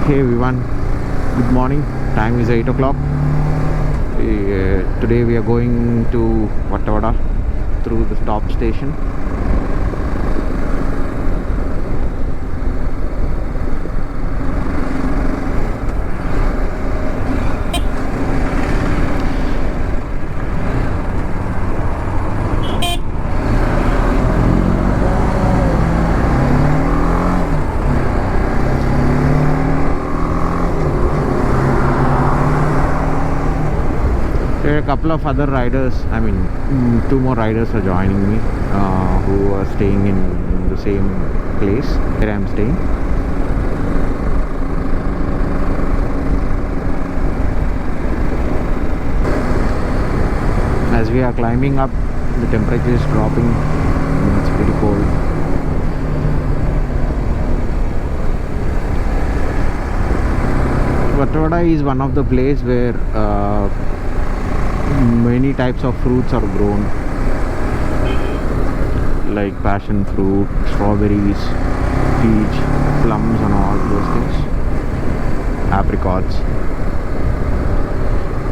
Hey everyone, good morning. Time is 8 o'clock. Today we are going to Vattavada through the stop station. There are a couple of other riders, two more riders are joining me who are staying in the same place where I am staying. As we are climbing up, the temperature is dropping, it's pretty cold. Vattavada is one of the places where many types of fruits are grown, like passion fruit, strawberries, peach, plums and all those things, apricots,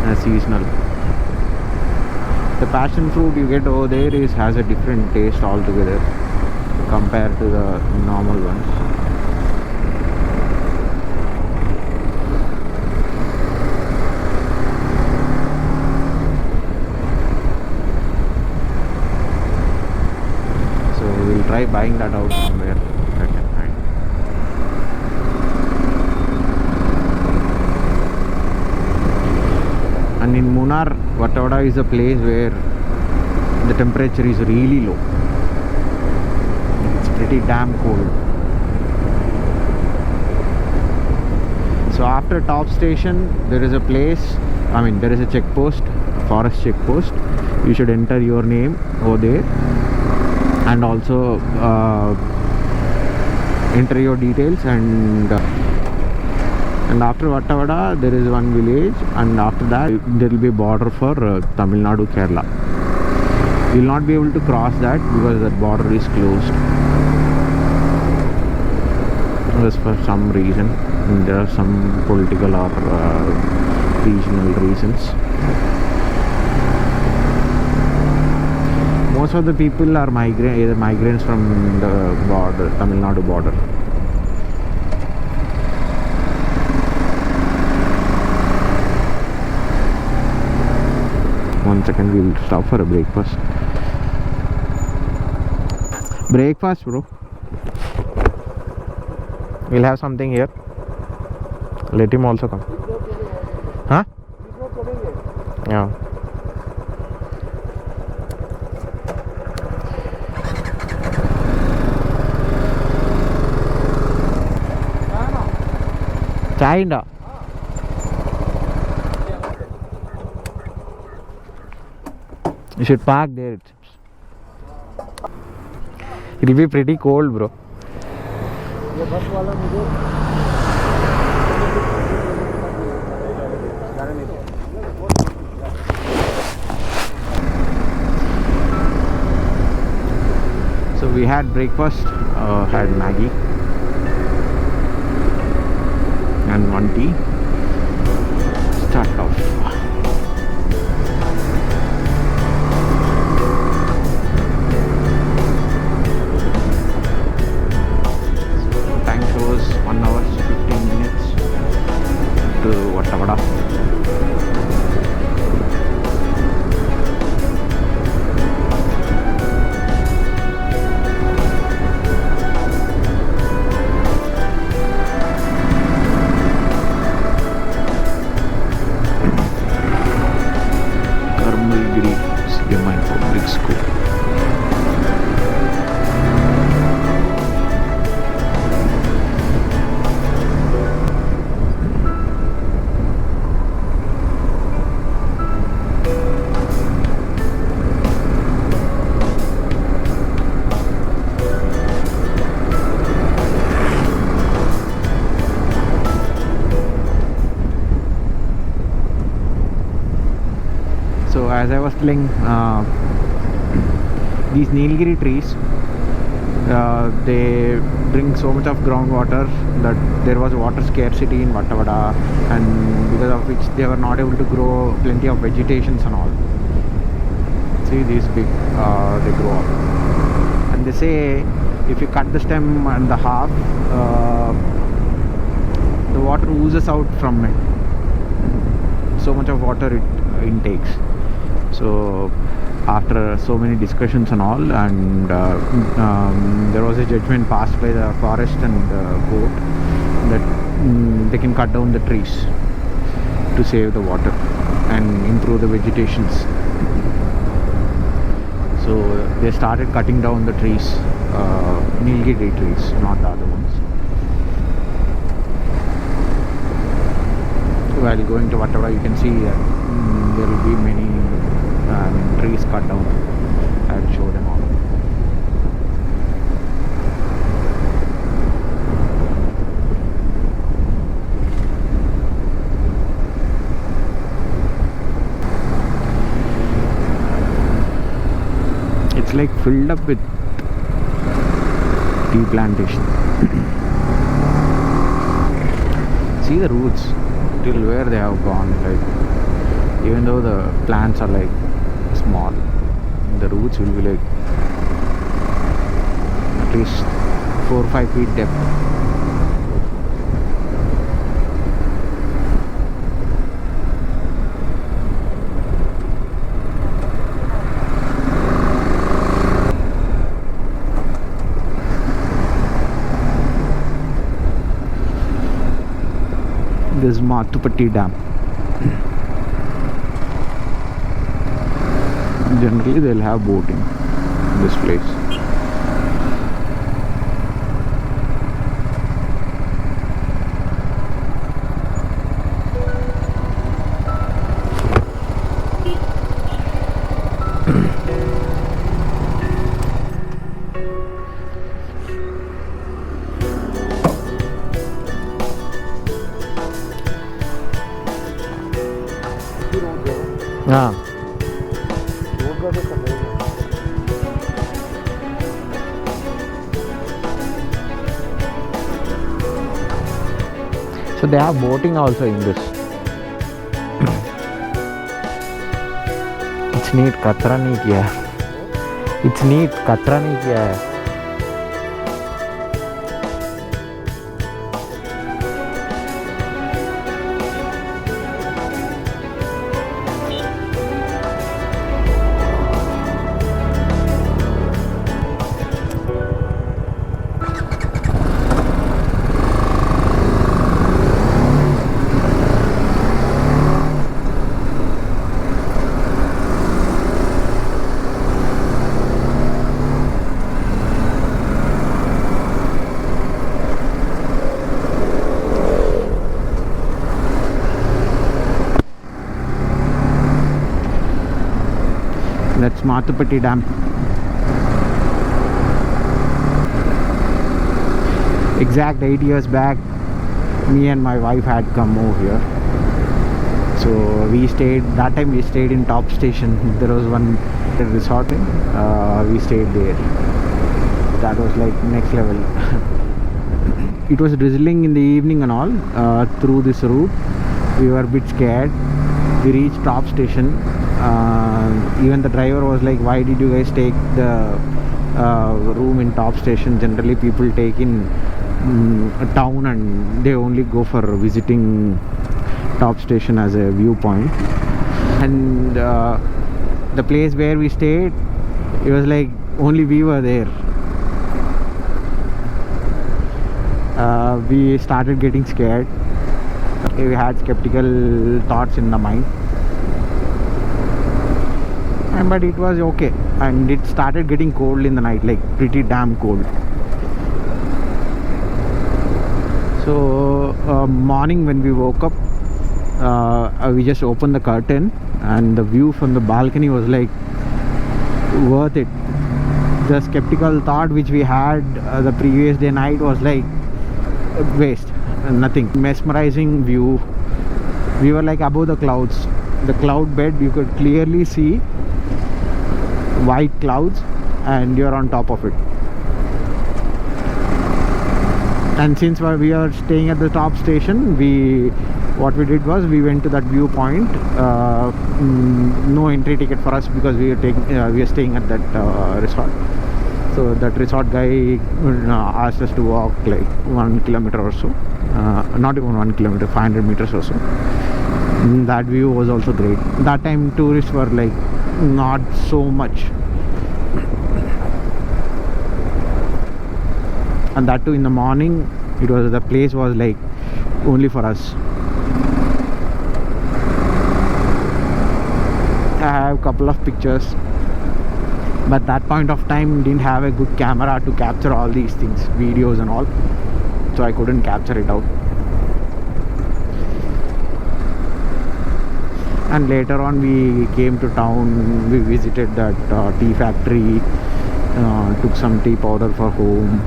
and seasonal. The passion fruit you get over there has a different taste altogether compared to the normal ones. Try buying that out somewhere I can find. And in Munnar, Vattavada is a place where the temperature is really low. It's pretty damn cold. So after top station, there is a place, there is a checkpost, forest checkpost. You should enter your name over there. And also enter your details, and after Vattavada there is one village, and after that there will be a border for Tamil Nadu, Kerala. You will not be able to cross that because that border is closed. That's for some reason. There are some political or regional reasons. Most of the people are migrants from the border, Tamil Nadu border. One second, we'll stop for a breakfast. Breakfast, bro. We'll have something here. Let him also come. Huh? Yeah. China. You should park there. It will be pretty cold, bro. So we had breakfast, had Maggie and one tea. Start off. Time shows 1 hour 15 minutes to Vattavada. As I was telling, these Nilgiri trees, They drink so much of groundwater that there was water scarcity in Vattavada, and because of which they were not able to grow plenty of vegetations and all. See these big, they grow up. And they say if you cut the stem and the half, the water oozes out from it. So much of water it intakes. So after so many discussions and all, and there was a judgment passed by the forest and court that they can cut down the trees to save the water and improve the vegetations. So they started cutting down the trees, Nilgiri trees, not the other ones. While going to Vattavada, you can see there will be many trees cut down. I will show them all. It's like filled up with tea plantation. See the roots till where they have gone. Like, even though the plants are like small, the roots will be like at least 4 or 5 feet depth. This is Vattavada Dam. Generally they'll have boating in this place. Yeah. So they have boating also in this. It's neat, kachra nahi kiya hai. It's neat, kachra nahi kiya hai. That's Vattavada Dam. Exact 8 years back, me and my wife had come over here. So we stayed, that time we stayed in top station. There was one resort, we stayed there. That was like next level. It was drizzling in the evening and all. Through this route we were a bit scared. We reached top station. Even the driver was like, why did you guys take the room in top station? Generally people take in a town and they only go for visiting top station as a viewpoint. And the place where we stayed, it was like only we were there. We started getting scared. We had skeptical thoughts in the mind. But it was okay, and it started getting cold in the night, like pretty damn cold. So morning when we woke up, we just opened the curtain, and the view from the balcony was like worth it. The skeptical thought which we had the previous day night was like waste, nothing. Mesmerizing view. We were like above the clouds. The cloud bed, you could clearly see white clouds, and you're on top of it. And since we are staying at the top station, what we did was we went to that viewpoint. No entry ticket for us because we are staying at that resort. So that resort guy asked us to walk like 1 kilometer or so, not even 1 kilometer, 500 meters or so. That view was also great. That time tourists were like not so much, and that too in the morning. The place was like only for us. I have a couple of pictures, but that point of time didn't have a good camera to capture all these things, videos and all, so I couldn't capture it out. And later on we came to town, we visited that tea factory, took some tea powder for home,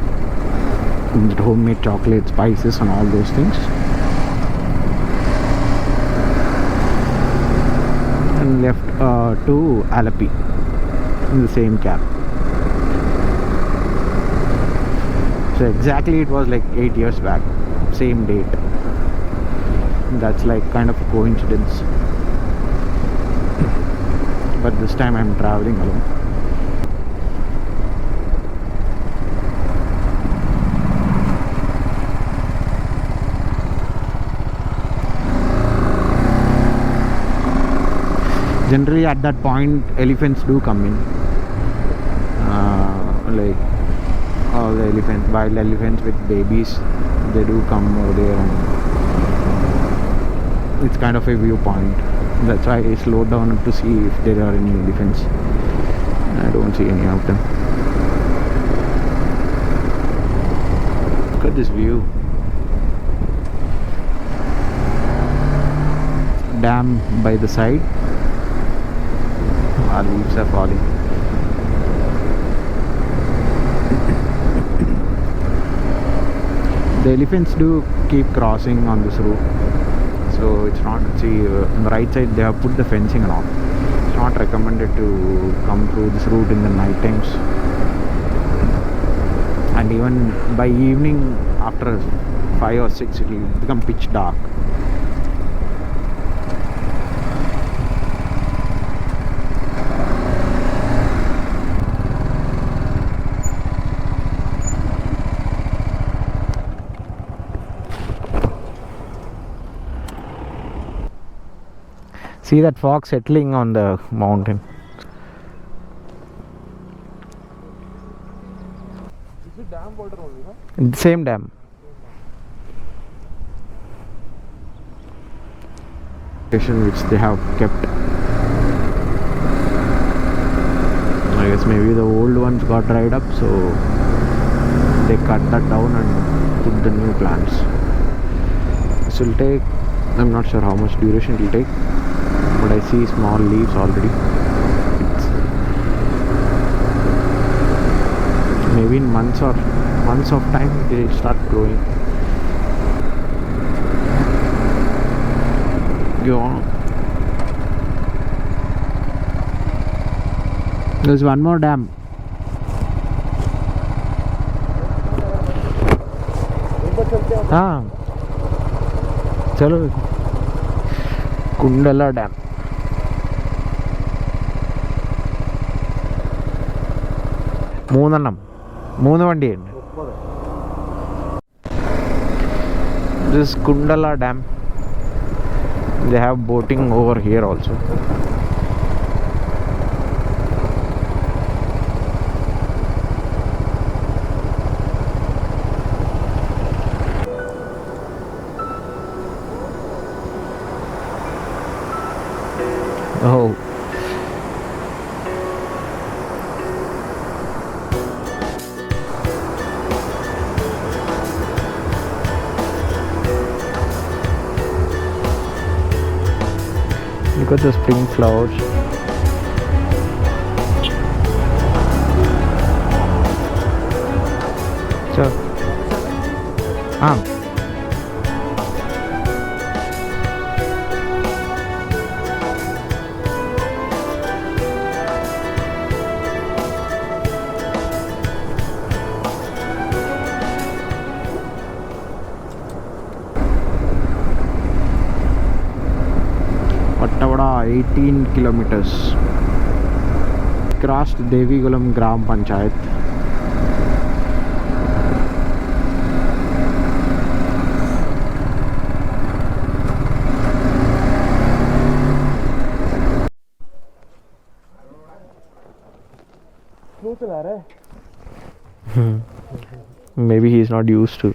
homemade chocolate, spices and all those things, and left to Alapi in the same cab. So exactly it was like 8 years back, same date. That's like kind of a coincidence. But this time I'm traveling alone. Generally at that point elephants do come in, like all the wild elephants with babies, they do come over there, and it's kind of a viewpoint. That's why I slowed down to see if there are any elephants. I don't see any of them. Look at this view. Dam by the side. Our leaves are falling. The elephants do keep crossing on this route, so it's not, see, on the right side they have put the fencing and all. It's not recommended to come through this route in the night times, and even by evening after 5 or 6 it will become pitch dark. See that fog settling on the mountain. Is it dam water only, huh? Same dam. Station which they have kept. I guess maybe the old ones got dried up, so they cut that down and put the new plants. This will take, I'm not sure how much duration it will take, but I see small leaves already. Maybe in months of time they start growing. There's one more dam. हाँ चलो Kundla dam. മൂന്ന് വണ്ടിയുണ്ട്. This Kundala dam, they have boating over here also. Oh, look at the spring flowers. Sure. 18 kilometers. Crossed Devigulam Gram Panchayat. Slow चला रहा है. Maybe he is not used to.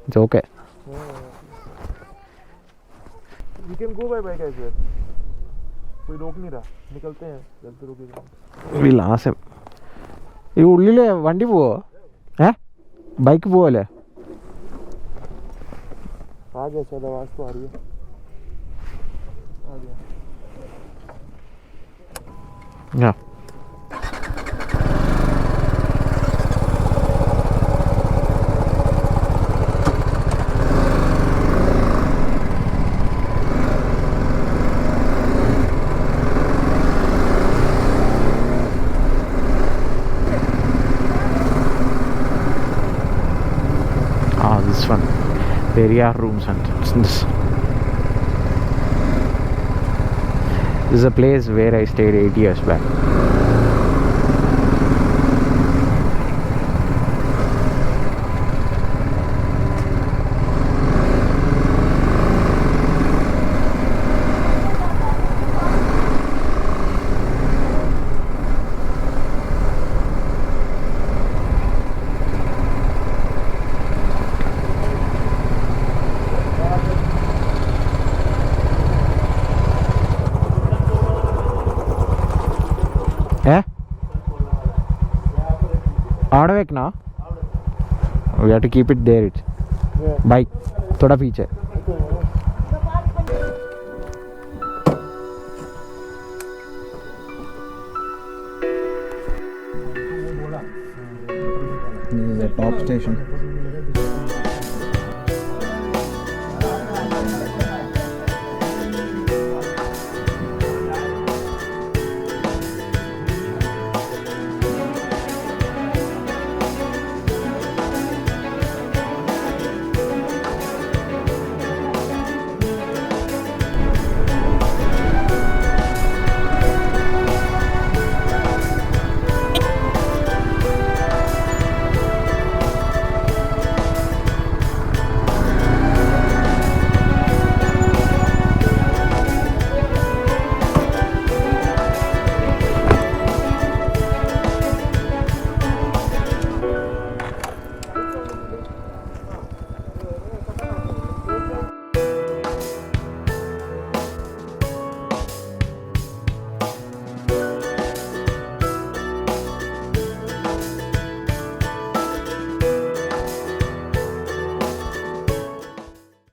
It's okay. We can go by bike as well. कोई रोक नहीं रहा. निकलते हैं. जल्दी रोकेगा. We'll ask him. ഈ ഉള്ളില് വണ്ടി പോവോ? ബൈക്ക് പോവല്ലേ? आ गया शायद आवाज तो आ रही है. आ गया. Yeah. This one, Periyar Room Center. This is a place where I stayed 8 years back. आड़ वेकना we have to keep it there. It bike थोड़ा पीछे. This is a top station.